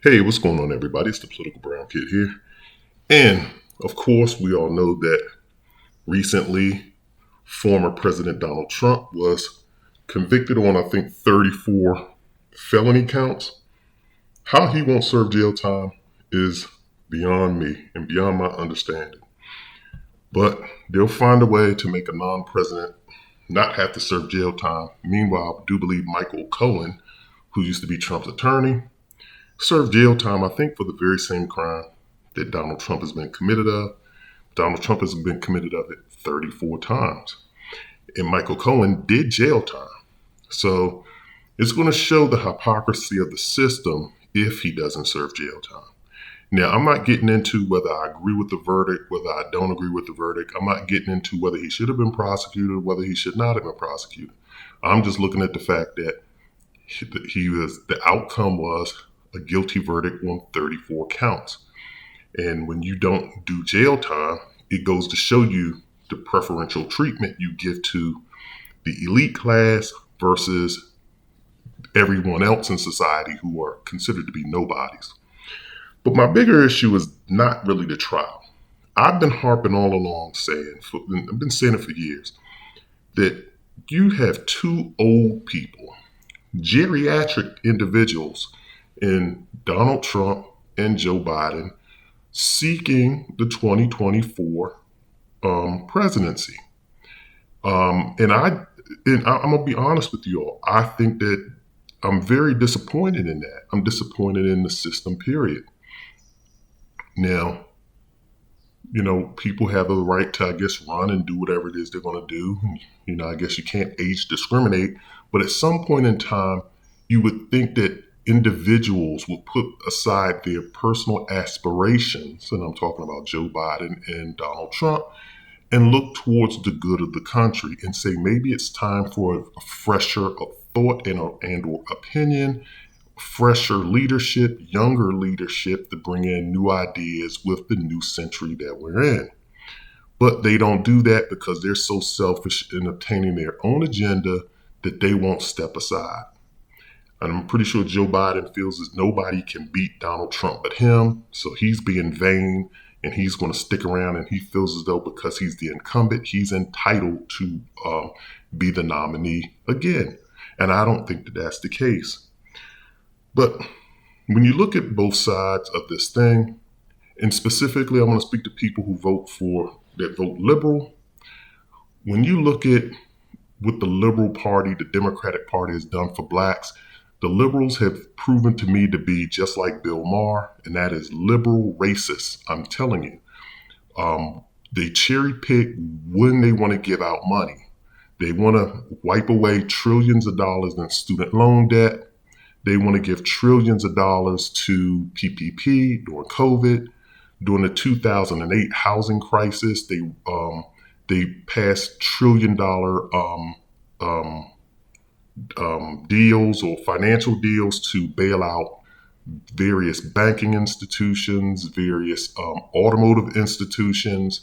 Hey, what's going on, everybody? It's the Political Brown Kid here. And of course, we all know that recently former President Donald Trump was convicted on, I think, 34 felony counts. How he won't serve jail time is beyond me and beyond my understanding. But they'll find a way to make a non president not have to serve jail time. Meanwhile, I do believe Michael Cohen, who used to be Trump's attorney, served jail time, I think, for the very same crime that Donald Trump has been committed of. Donald Trump has been committed of it 34 times. And Michael Cohen did jail time. So it's going to show the hypocrisy of the system if he doesn't serve jail time. Now, I'm not getting into whether I agree with the verdict, whether I don't agree with the verdict. I'm not getting into whether he should have been prosecuted, whether he should not have been prosecuted. I'm just looking at the fact that the outcome was a guilty verdict on 34 counts. And when you don't do jail time, it goes to show you the preferential treatment you give to the elite class versus everyone else in society who are considered to be nobodies. But my bigger issue is not really the trial. I've been harping all along I've been saying it for years, that you have two old people, geriatric individuals in Donald Trump and Joe Biden seeking the 2024 presidency. And I'm gonna be honest with you all. I think that I'm very disappointed in that. I'm disappointed in the system, period. Now, people have the right to, I guess, run and do whatever it is they're going to do. I guess you can't age discriminate, but at some point in time, you would think that individuals would put aside their personal aspirations, and I'm talking about Joe Biden and Donald Trump, and look towards the good of the country and say maybe it's time for a fresher of thought and or opinion, fresher leadership, younger leadership to bring in new ideas with the new century that we're in. But they don't do that because they're so selfish in obtaining their own agenda that they won't step aside. And I'm pretty sure Joe Biden feels that nobody can beat Donald Trump but him. So he's being vain and he's going to stick around, and he feels as though because he's the incumbent, he's entitled to be the nominee again. And I don't think that that's the case. But when you look at both sides of this thing, and specifically I want to speak to people who vote liberal. When you look at what the liberal party, the Democratic Party, has done for blacks, the liberals have proven to me to be just like Bill Maher, and that is liberal racist. I'm telling you. They cherry pick when they want to give out money. They want to wipe away trillions of dollars in student loan debt. They want to give trillions of dollars to PPP during COVID. During the 2008 housing crisis, they passed trillion-dollar deals or financial deals to bail out various banking institutions, various automotive institutions.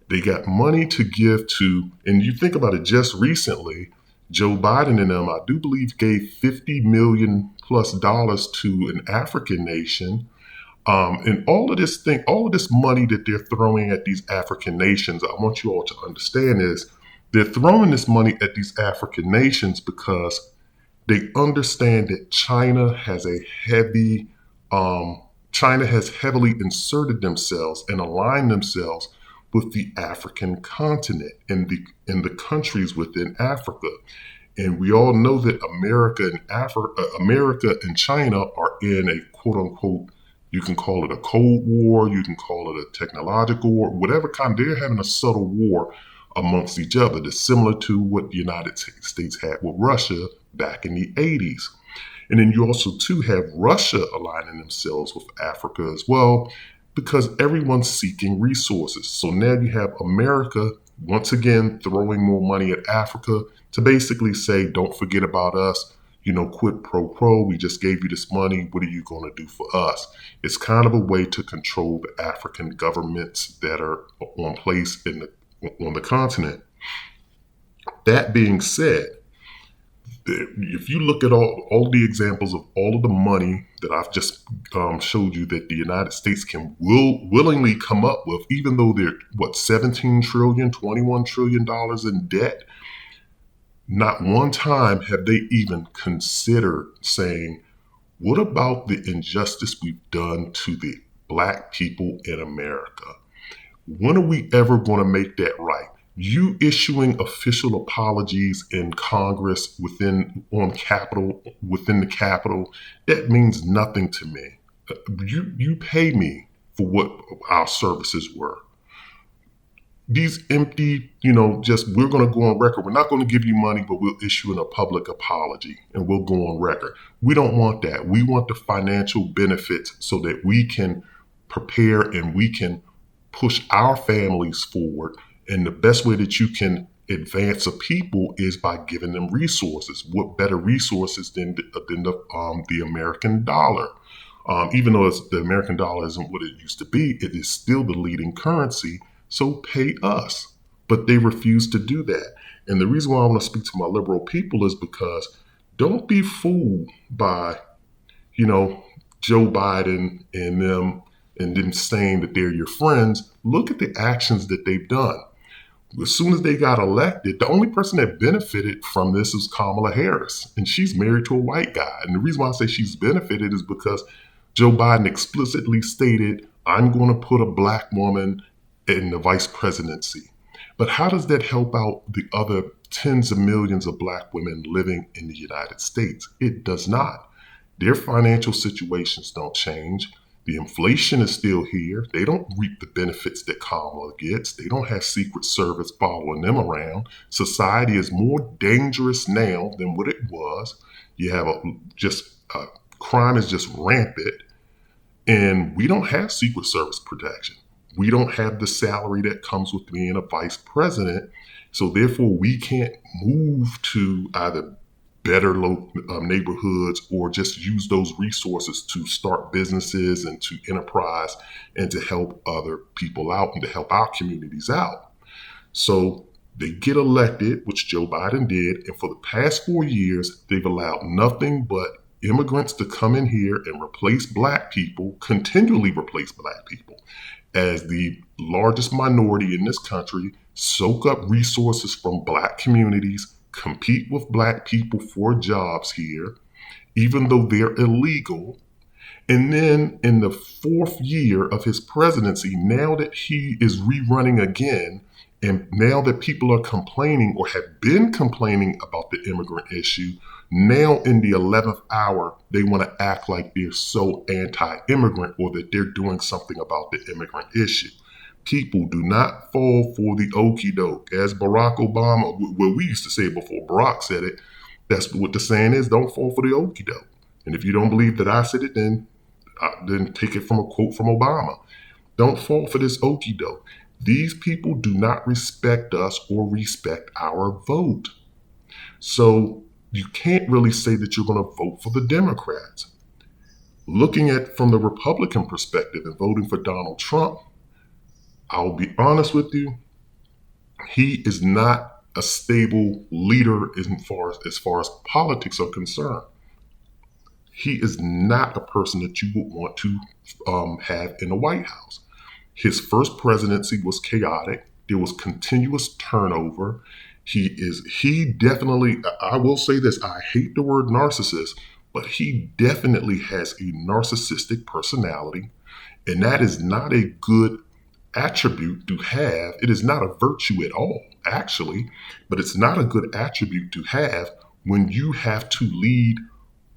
They got money to give to, and you think about it, just recently, Joe Biden and them, I do believe, gave $50 million plus to an African nation. And all of this money that they're throwing at these African nations, I want you all to understand is they're throwing this money at these African nations because they understand that China has heavily inserted themselves and aligned themselves with the African continent and the countries within Africa. And we all know that America and China are in a quote unquote, you can call it a Cold War, you can call it a technological war, whatever kind. They're having a subtle war amongst each other that's similar to what the United States had with Russia back in the 80s. And then you also too have Russia aligning themselves with Africa as well, because everyone's seeking resources. So now you have America once again throwing more money at Africa to basically say, don't forget about us, quid pro quo, we just gave you this money, what are you going to do for us? It's kind of a way to control the African governments that are on place on the continent. That being said, if you look at all the examples of all of the money that I've just showed you that the United States can willingly come up with, even though they're, what, 17 trillion, $21 trillion in debt, not one time have they even considered saying, what about the injustice we've done to the Black people in America? When are we ever going to make that right? You issuing official apologies in Congress within the Capitol, that means nothing to me. You pay me for what our services were. These empty, just we're going to go on record. We're not going to give you money, but we'll issue a public apology and we'll go on record. We don't want that. We want the financial benefits so that we can prepare and we can push our families forward. And the best way that you can advance a people is by giving them resources. What better resources than the American dollar? Even though the American dollar isn't what it used to be, it is still the leading currency. So pay us. But they refuse to do that. And the reason why I want to speak to my liberal people is because don't be fooled by, Joe Biden and them and them saying that they're your friends. Look at the actions that they've done. As soon as they got elected, the only person that benefited from this is Kamala Harris. And she's married to a white guy. And the reason why I say she's benefited is because Joe Biden explicitly stated, I'm going to put a Black woman in the vice presidency. But how does that help out the other tens of millions of Black women living in the United States? It does not. Their financial situations don't change. The inflation is still here. They don't reap the benefits that Kamala gets. They don't have Secret Service following them around. Society is more dangerous now than what it was. You have crime is just rampant, and we don't have Secret Service protection. We don't have the salary that comes with being a vice president. So therefore, we can't move to either better neighborhoods or just use those resources to start businesses and to enterprise and to help other people out and to help our communities out. So they get elected, which Joe Biden did. And for the past 4 years, they've allowed nothing but immigrants to come in here and replace Black people, continually replace Black people as the largest minority in this country, soak up resources from Black communities, compete with Black people for jobs here, even though they're illegal. And then in the 4th year of his presidency, now that he is rerunning again, and now that people are complaining or have been complaining about the immigrant issue, now in the 11th hour, they want to act like they're so anti-immigrant or that they're doing something about the immigrant issue. People, do not fall for the okie doke. As Barack Obama, well, we used to say it before Barack said it, that's what the saying is, don't fall for the okie doke. And if you don't believe that I said it, then take it from a quote from Obama. Don't fall for this okie doke. These people do not respect us or respect our vote. So you can't really say that you're going to vote for the Democrats. Looking at from the Republican perspective and voting for Donald Trump, I'll be honest with you, he is not a stable leader as far as politics are concerned. He is not a person that you would want to have in the White House. His first presidency was chaotic. There was continuous turnover. He definitely, I will say this, I hate the word narcissist, but he definitely has a narcissistic personality. And that is not a good attribute to have. It is not a virtue at all, actually, but it's not a good attribute to have when you have to lead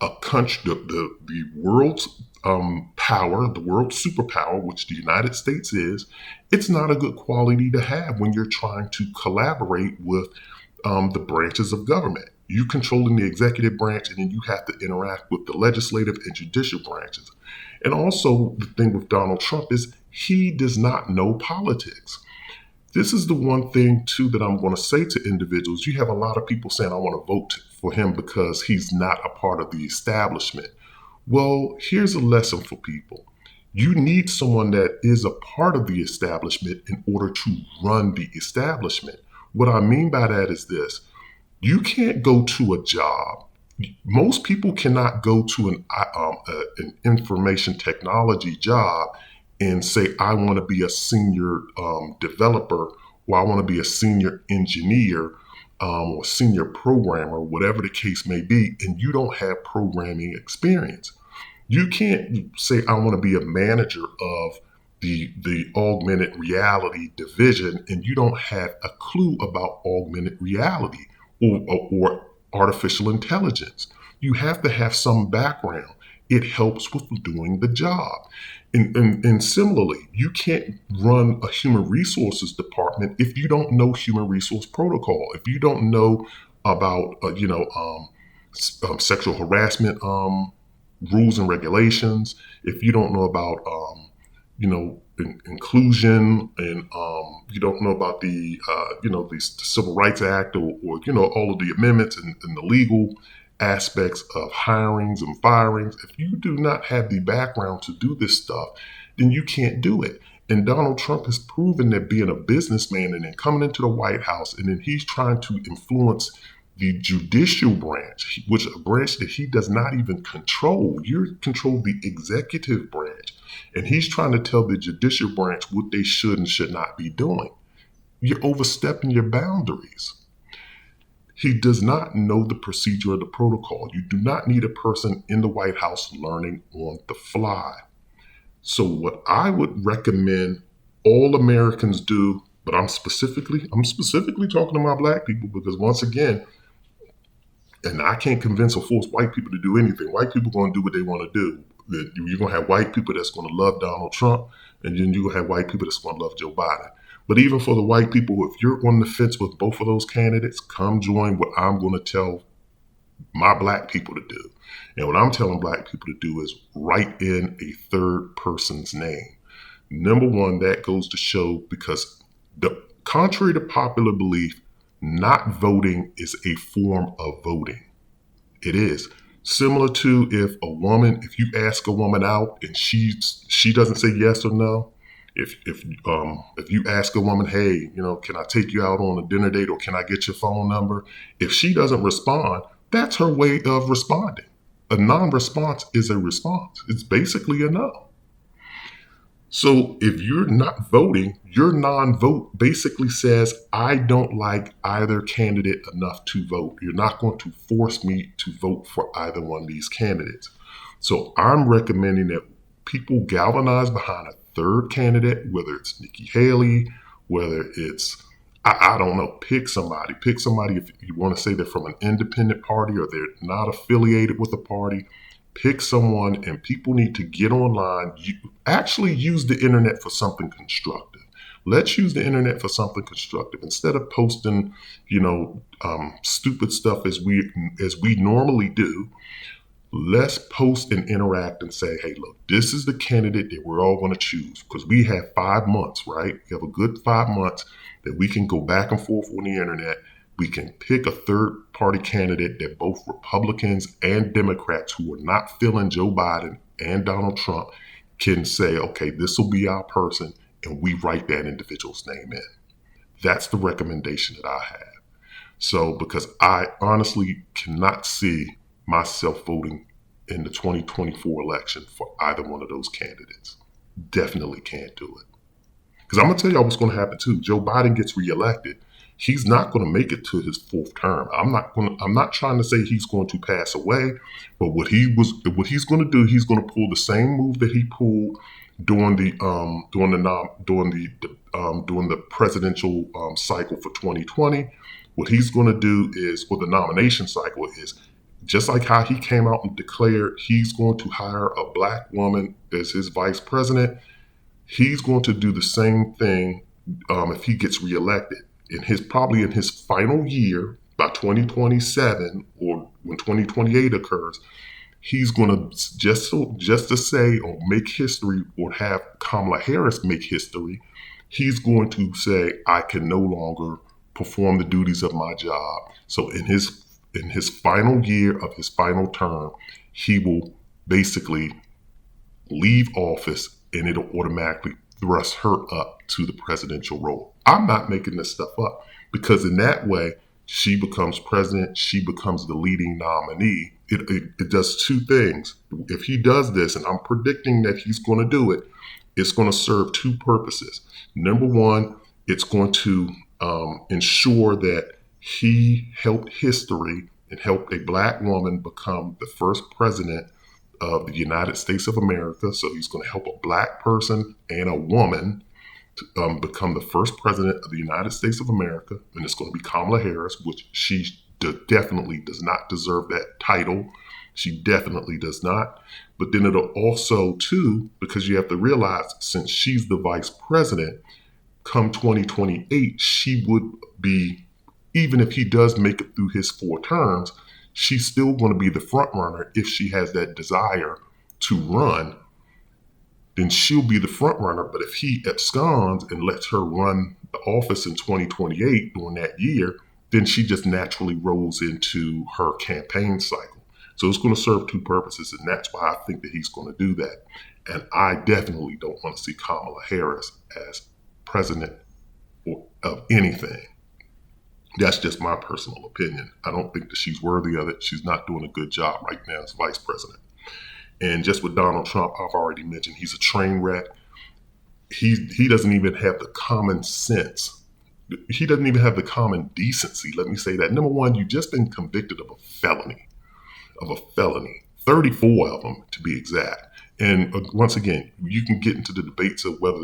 a country, the world's power, the world's superpower, which the United States is. It's not a good quality to have when you're trying to collaborate with the branches of government. You controlling the executive branch, and then you have to interact with the legislative and judicial branches. And also, the thing with Donald Trump is he does not know politics. This is the one thing, too, that I'm going to say to individuals. You have a lot of people saying, I want to vote for him because he's not a part of the establishment. Well, here's a lesson for people. You need someone that is a part of the establishment in order to run the establishment. What I mean by that is this. You can't go to a job. Most people cannot go to an information technology job and say, I want to be a senior developer, or I want to be a senior engineer, or senior programmer, whatever the case may be, and you don't have programming experience. You can't say, I want to be a manager of the augmented reality division, and you don't have a clue about augmented reality or artificial intelligence. You have to have some background. It helps with doing the job. And similarly, you can't run a human resources department if you don't know human resource protocol, if you don't know about, sexual harassment rules and regulations, if you don't know about, inclusion, and you don't know about the Civil Rights Act, or all of the amendments and the legal aspects of hirings and firings. If you do not have the background to do this stuff, then you can't do it. And Donald Trump has proven that being a businessman and then coming into the White House, and then he's trying to influence the judicial branch, which is a branch that he does not even control. You control the executive branch, and he's trying to tell the judicial branch what they should and should not be doing. You're overstepping your boundaries. He does not know the procedure or the protocol. You do not need a person in the White House learning on the fly. So what I would recommend all Americans do, but I'm specifically talking to my Black people, because once again, and I can't convince or force white people to do anything. White people are going to do what they want to do. You're going to have white people that's going to love Donald Trump, and then you're going to have white people that's going to love Joe Biden. But even for the white people, if you're on the fence with both of those candidates, come join what I'm going to tell my Black people to do. And what I'm telling Black people to do is write in a third person's name. Number one, that goes to show, because contrary to popular belief, not voting is a form of voting. It is. Similar to if you ask a woman out and she doesn't say yes or no. If you ask a woman, hey, can I take you out on a dinner date, or can I get your phone number? If she doesn't respond, that's her way of responding. A non-response is a response. It's basically a no. So if you're not voting, your non-vote basically says, I don't like either candidate enough to vote. You're not going to force me to vote for either one of these candidates. So I'm recommending that people galvanize behind a third candidate, whether it's Nikki Haley, whether it's, I don't know, pick somebody. Pick somebody if you want to say they're from an independent party or they're not affiliated with a party. Pick someone, and people need to get online. Actually use the internet for something constructive. Let's use the internet for something constructive instead of posting, stupid stuff as we normally do. Let's post and interact and say, hey, look, this is the candidate that we're all going to choose, because we have 5 months, right? We have a good 5 months that we can go back and forth on the internet. We can pick a third party candidate that both Republicans and Democrats who are not feeling Joe Biden and Donald Trump can say, okay, this will be our person, and we write that individual's name in. That's the recommendation that I have. So, because I honestly cannot see myself voting in the 2024 election for either one of those candidates. Definitely can't do it. Because I'm going to tell y'all what's going to happen too. Joe Biden gets reelected. He's not going to make it to his 4th term. I'm not trying to say he's going to pass away, but what he's going to do, he's going to pull the same move that he pulled during the presidential cycle for 2020. What he's going to do is, or the nomination cycle is, just like how he came out and declared he's going to hire a Black woman as his vice president, he's going to do the same thing if he gets reelected. Probably in his final year, by 2027 or when 2028 occurs, he's going to just to say or make history, or have Kamala Harris make history. He's going to say, I can no longer perform the duties of my job. So in his final year of his final term, he will basically leave office, and it'll automatically thrust her up to the presidential role. I'm not making this stuff up, because in that way, she becomes president, she becomes the leading nominee. It does two things. If he does this, and I'm predicting that he's going to do it, it's going to serve two purposes. Number one, it's going to ensure that he helped history and helped a black woman become the first president of the United States of America. So he's going to help a black person and a woman to become the first president of the United States of America. And it's going to be Kamala Harris, which she definitely does not deserve that title. She definitely does not. But then it'll also, too, because you have to realize, since she's the vice president, come 2028, she would be, even if he does make it through his 4 terms, she's still going to be the front runner. If she has that desire to run, then she'll be the front runner. But if he absconds and lets her run the office in 2028 during that year, then she just naturally rolls into her campaign cycle. So it's going to serve two purposes, and that's why I think that he's going to do that. And I definitely don't want to see Kamala Harris as president of anything. That's just my personal opinion. I don't think that she's worthy of it. She's not doing a good job right now as vice president. And just with Donald Trump, I've already mentioned he's a train wreck. He doesn't even have the common sense. He doesn't even have the common decency. Let me say that. Number one, you've just been convicted of a felony, 34 of them to be exact. And once again, you can get into the debates of whether,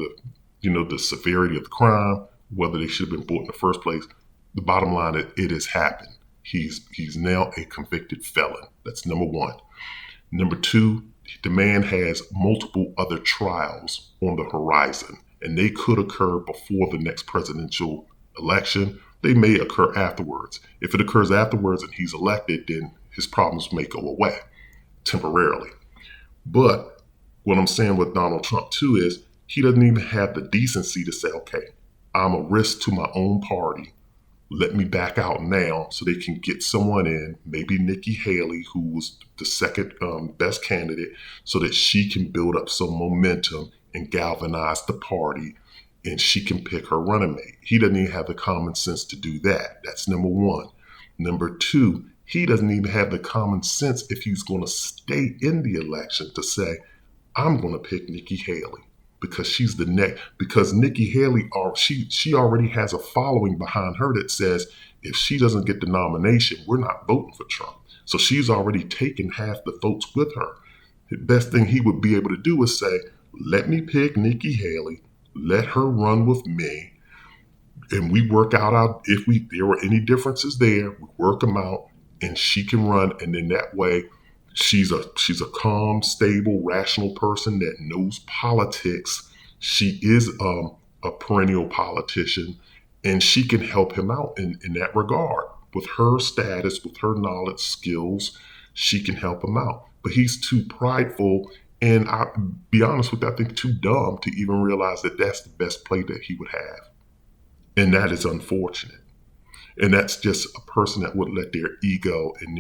the severity of the crime, whether they should have been brought in the first place. The bottom line is it has happened. He's now a convicted felon. That's number one. Number two, the man has multiple other trials on the horizon, and they could occur before the next presidential election. They may occur afterwards. If it occurs afterwards and he's elected, then his problems may go away temporarily. But what I'm saying with Donald Trump too is he doesn't even have the decency to say, okay, I'm a risk to my own party. Let me back out now so they can get someone in, maybe Nikki Haley, who was the second best candidate, so that she can build up some momentum and galvanize the party, and she can pick her running mate. He doesn't even have the common sense to do that. That's number one. Number two, he doesn't even have the common sense, if he's going to stay in the election, to say, I'm going to pick Nikki Haley. Because she's the next, because Nikki Haley, she already has a following behind her that says if she doesn't get the nomination, we're not voting for Trump. So she's already taken half the votes with her. The best thing he would be able to do is say, let me pick Nikki Haley, let her run with me, and we work out if there were any differences there, we work them out, and she can run, and then that way, she's a calm, stable, rational person that knows politics. She is a perennial politician, and she can help him out in that regard. With her status, with her knowledge, skills, she can help him out. But he's too prideful, and I'll be honest with you, I think too dumb to even realize that that's the best play that he would have. And that is unfortunate. And that's just a person that would let their ego and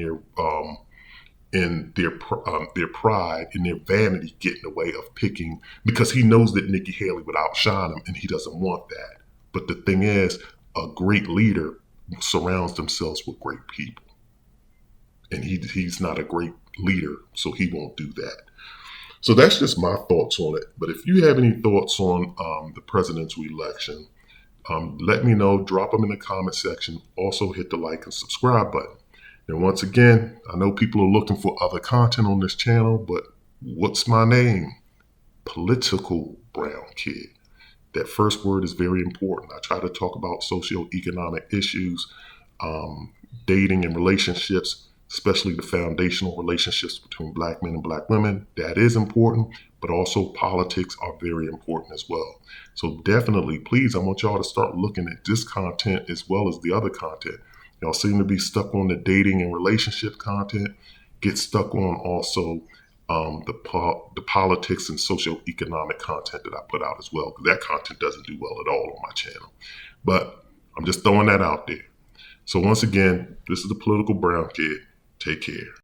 their pride and their vanity get in the way of picking, because he knows that Nikki Haley would outshine him, and he doesn't want that. But the thing is, a great leader surrounds themselves with great people, and he's not a great leader, so he won't do that. So that's just my thoughts on it. But if you have any thoughts on the presidential election, let me know. Drop them in the comment section. Also hit the like and subscribe button. And once again, I know people are looking for other content on this channel, but what's my name? Political Brown Kid. That first word is very important. I try to talk about socioeconomic issues, dating and relationships, especially the foundational relationships between black men and black women. That is important, but also politics are very important as well. So definitely, please, I want y'all to start looking at this content as well as the other content. Y'all seem to be stuck on the dating and relationship content. Get stuck on also the politics and socioeconomic content that I put out as well, because that content doesn't do well at all on my channel. But I'm just throwing that out there. So once again, this is the Political Brown Kid. Take care.